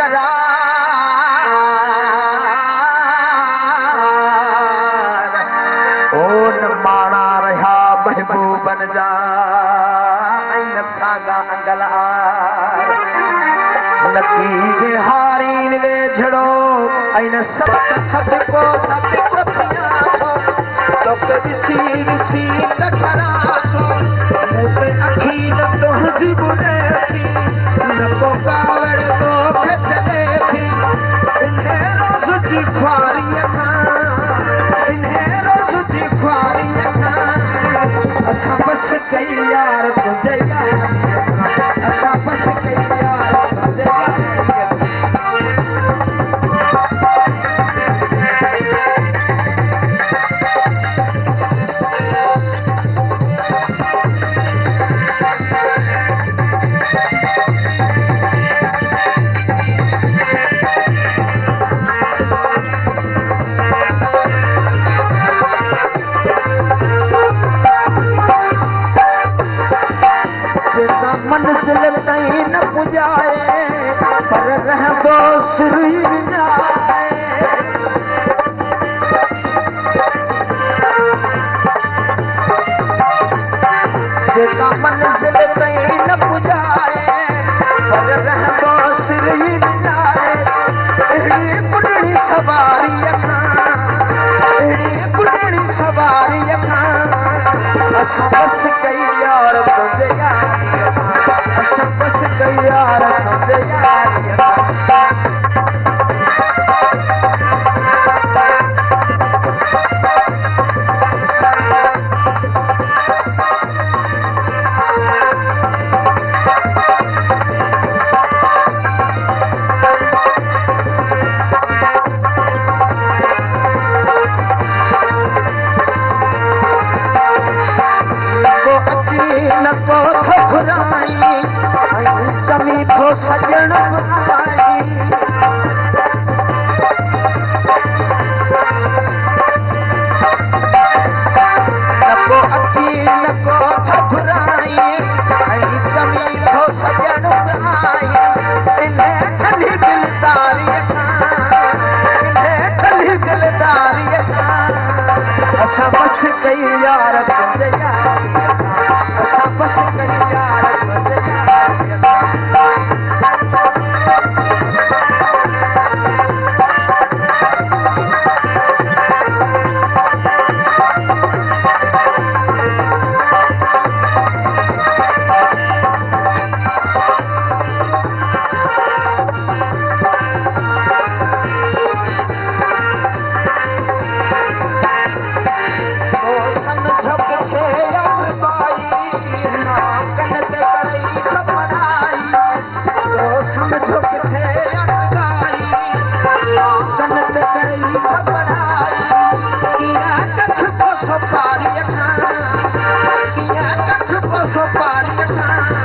करार ओ न माना रहा महबूबन जा न सागा अंगलार नकी वे हारीन वे झड़ो न सत सत को थिया थो तो के बिसी बिसी तखरा थो ते अखी न तुझी बुने थी न को कावड़ तो खचने थी इन्हें रोज जी ख्वारी असा बस कई यार तुझे यारी असा बस कई यार तुझे यारी मंजिल ताईं न पुजाए पर रहंदो सिर ई विञाए जेका मंजिल ताईं न पुजाए पर रहंदो सिर ई विञाए अहिड़ी पुॾड़ी सवारीअ खां असां बस कई यार तुंहिंजे यारीअ असां बस कई यार तुंहिंजे यारीअ न को घुराई जमी थो सजण आई न को अची न को घुराई जमी थो सजण आई इन्हें ठली दिलदारीअ खां असां बस कई यार तुंहिंजे यारीअ असां बस कई यार तुंहिंजे यारीअ समझो किथे अगवाई नागन ते करई पढ़ाई तो समझो किथे अगवाई नागन ते करई पढ़ाई किया कख पो सफारी खां